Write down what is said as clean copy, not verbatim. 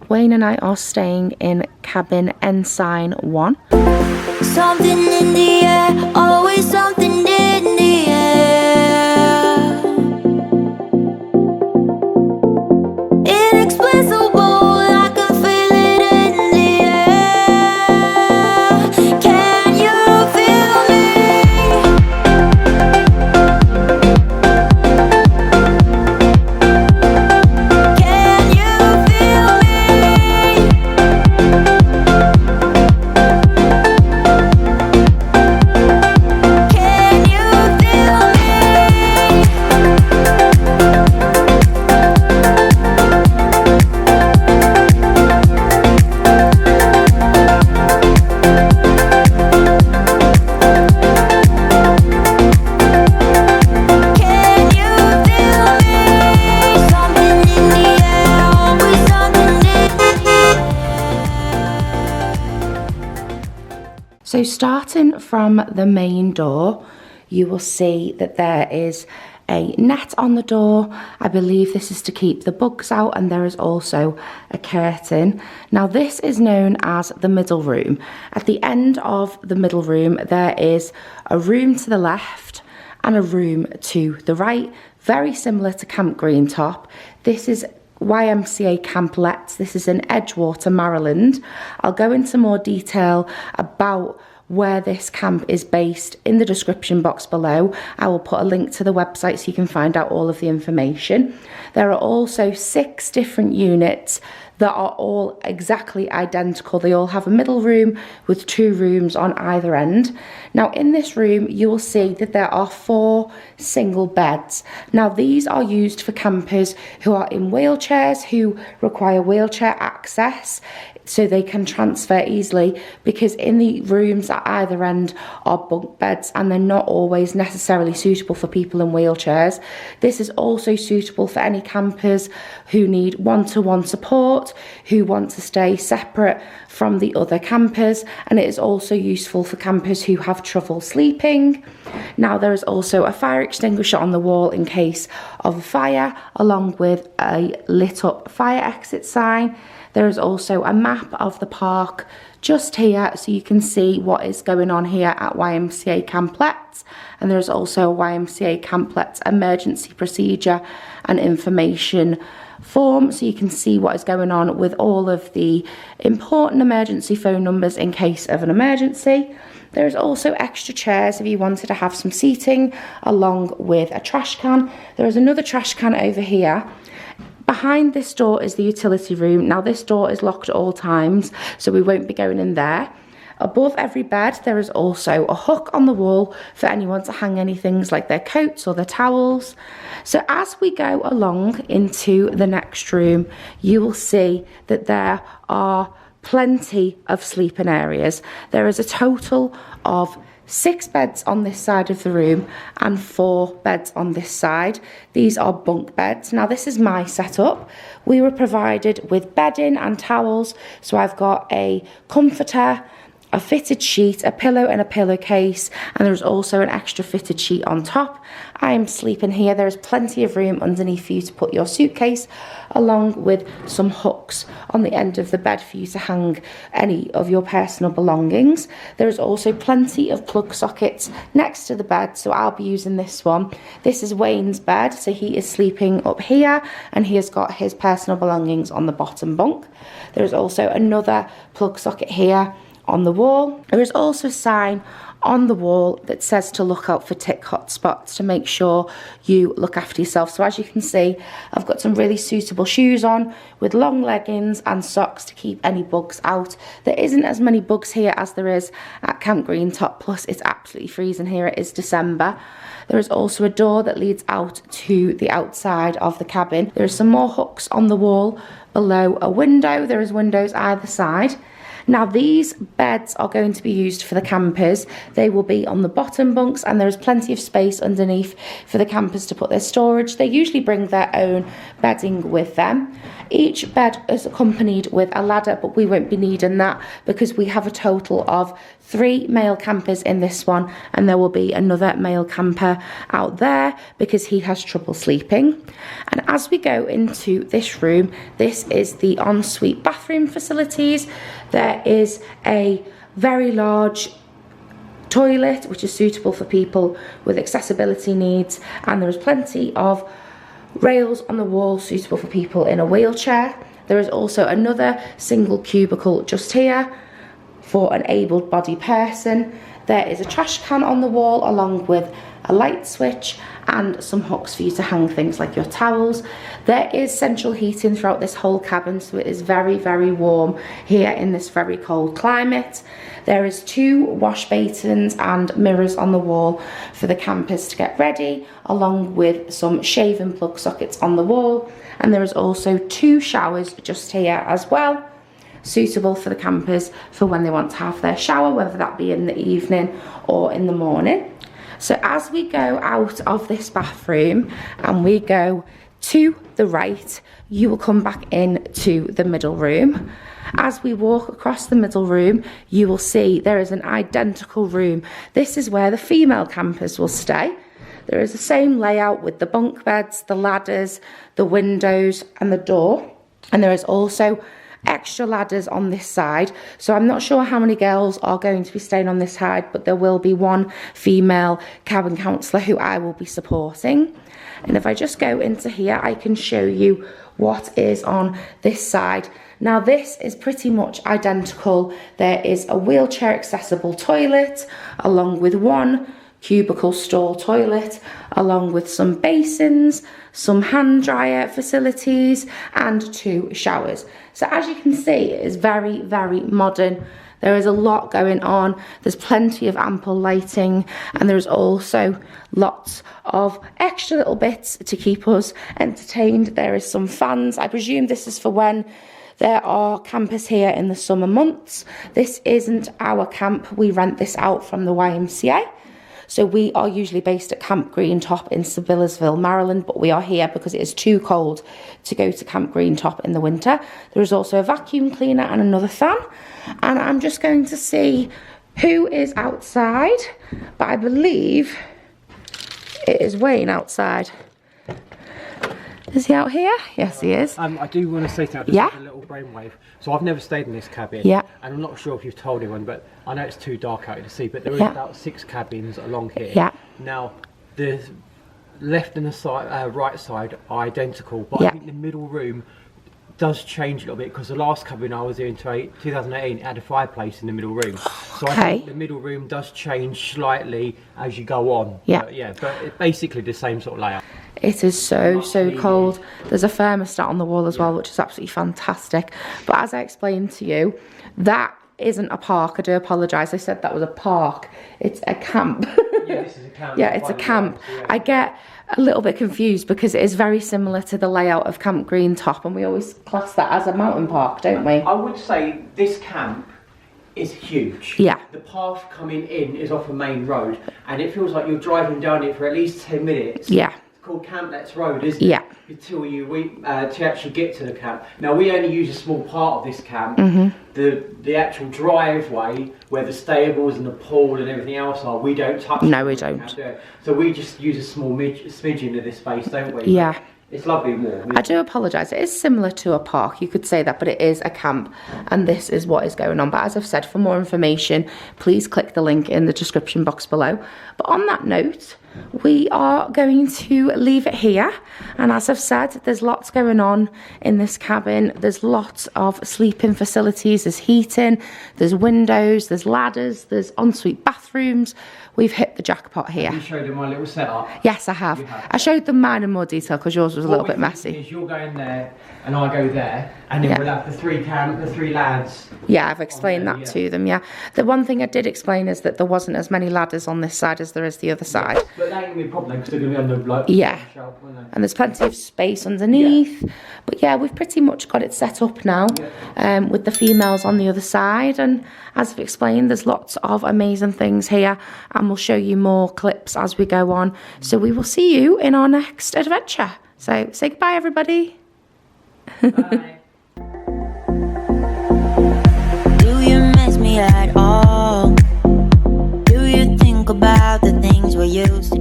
Wayne and I are staying in cabin Ensign 1. Something in the air, always something in the air. Inexplicable, I can feel it in the air. Can you feel me? Can you feel me? Can you feel me? Can you feel me? Something in the air, always something in the air. So starting from the main door, you will see that there is a net on the door. I believe this is to keep the bugs out, and there is also a curtain. Now this is known as the middle room. At the end of the middle room, there is a room to the left and a room to the right, very similar to Camp Greentop. This is YMCA Camp LETTS. This is in Edgewater, Maryland. I'll go into more detail about where this camp is based in the description box below. I will put a link to the website so you can find out all of the information. There are also 6 different units that are all exactly identical. They all have a middle room with 2 rooms on either end. Now in this room, you will see that there are 4 single beds. Now these are used for campers who are in wheelchairs, who require wheelchair access, so they can transfer easily, because in the rooms at either end are bunk beds and they're not always necessarily suitable for people in wheelchairs. This is also suitable for any campers who need one-to-one support, who want to stay separate from the other campers, and it is also useful for campers who have trouble sleeping. Now there is also a fire extinguisher on the wall in case of a fire, along with a lit up fire exit sign. There is also a map of the park just here, so you can see what is going on here at YMCA Camp LETTS. And there's also a YMCA Camp LETTS emergency procedure and information form, so you can see what is going on with all of the important emergency phone numbers in case of an emergency. There is also extra chairs if you wanted to have some seating, along with a trash can. There is another trash can over here. Behind this door is the utility room. Now this door is locked at all times, so we won't be going in there. Above every bed, there is also a hook on the wall for anyone to hang any things like their coats or their towels. So as we go along into the next room, you will see that there are plenty of sleeping areas. There is a total of 6 beds on this side of the room and 4 beds on this side. These are bunk beds. Now this is my setup. We were provided with bedding and towels, so I've got a comforter, a fitted sheet, a pillow and a pillowcase, and there's also an extra fitted sheet on top. I am sleeping here. There is plenty of room underneath for you to put your suitcase, along with some hooks on the end of the bed for you to hang any of your personal belongings. There is also plenty of plug sockets next to the bed, so I'll be using this one. This is Wayne's bed, so he is sleeping up here, and he has got his personal belongings on the bottom bunk. There is also another plug socket here on the wall. There is also a sign on the wall that says to look out for tick hot spots, to make sure you look after yourself. So as you can see, I've got some really suitable shoes on with long leggings and socks to keep any bugs out. There isn't as many bugs here as there is at Camp Greentop, plus it's absolutely freezing here. It is December. There is also a door that leads out to the outside of the cabin. There are some more hooks on the wall below a window. There is windows either side. Now these beds are going to be used for the campers. They will be on the bottom bunks, and there is plenty of space underneath for the campers to put their storage. They usually bring their own bedding with them. Each bed is accompanied with a ladder, but we won't be needing that because we have a total of 3 male campers in this one, and there will be another male camper out there because he has trouble sleeping. And as we go into this room, this is the ensuite bathroom facilities. There is a very large toilet which is suitable for people with accessibility needs, and there is plenty of rails on the wall suitable for people in a wheelchair. There is also another single cubicle just here for an able-bodied person. There is a trash can on the wall along with a light switch and some hooks for you to hang things like your towels. There is central heating throughout this whole cabin, so it is very, very warm here in this very cold climate. There is 2 wash basins and mirrors on the wall for the campers to get ready, along with some shaving plug sockets on the wall. And there is also 2 showers just here as well, suitable for the campers for when they want to have their shower, whether that be in the evening or in the morning. So as we go out of this bathroom and we go to the right, you will come back in to the middle room. As we walk across the middle room, you will see there is an identical room. This is where the female campers will stay. There is the same layout with the bunk beds, the ladders, the windows and the door. And there is also extra ladders on this side, so I'm not sure how many girls are going to be staying on this side, but there will be 1 female cabin counsellor who I will be supporting. And if I just go into here, I can show you what is on this side. Now this is pretty much identical. There is a wheelchair accessible toilet along with 1 cubicle stall toilet, along with some basins, some hand dryer facilities and 2 showers. So as you can see, it is very, very modern. There is a lot going on. There's plenty of ample lighting, and there's also lots of extra little bits to keep us entertained. There is some fans. I presume this is for when there are campers here in the summer months. This isn't our camp. We rent this out from the YMCA. So we are usually based at Camp Green Top in Sevillersville, Maryland, but we are here because it is too cold to go to Camp Green Top in the winter. There is also a vacuum cleaner and another fan. And I'm just going to see who is outside, but I believe it is Wayne outside. Is he out here? Yes, he is. I do want to say something, just a little brainwave. So I've never stayed in this cabin, and I'm not sure if you've told anyone, but I know it's too dark out to see, but there is about 6 cabins along here. Now, the left and the side, right side are identical, but I think the middle room does change a little bit, because the last cabin I was in 2018 had a fireplace in the middle room. So I think the middle room does change slightly as you go on. But it's basically the same sort of layout. It is so cold. There's a thermostat on the wall as well, which is absolutely fantastic. But as I explained to you, that isn't a park. I do apologise. I said that was a park. It's a camp. Yeah, this is a camp. Yeah, it's a camp. I get a little bit confused because it is very similar to the layout of Camp Green Top, and we always class that as a mountain park, don't we? I would say this camp is huge. Yeah. The path coming in is off a main road, and it feels like you're driving down it for at least 10 minutes. Yeah. Called Camp Letts Road, isn't it? Yeah. Until to actually get to the camp. Now we only use a small part of this camp. The actual driveway where the stables and the pool and everything else are, we don't touch. No, we don't. So we just use a small smidgen of this space, don't we? Yeah. It's lovely and warm. I do apologise. It is similar to a park, you could say that, but it is a camp, and this is what is going on. But as I've said, for more information, please click the link in the description box below. But on that note, we are going to leave it here. And as I've said, there's lots going on in this cabin. There's lots of sleeping facilities. There's heating, there's windows, there's ladders, there's ensuite bathrooms. We've hit the jackpot here. You showed them my little setup. Yes, I have. I showed them mine in more detail because yours was a little bit messy. Is you're going there and I go there, and then we'll have the three lads. Yeah, I've explained that to them. Yeah, the one thing I did explain is that there wasn't as many ladders on this side as there is the other side. But that ain't gonna be a problem because they're gonna be on the block. Shelf, and there's plenty of space underneath. But yeah, we've pretty much got it set up now, with the females on the other side. And as I've explained, there's lots of amazing things here, and we'll show you more clips as we go on. So we will see you in our next adventure. So say goodbye, everybody. Bye. Do you miss me at all? Do you think about the things we used to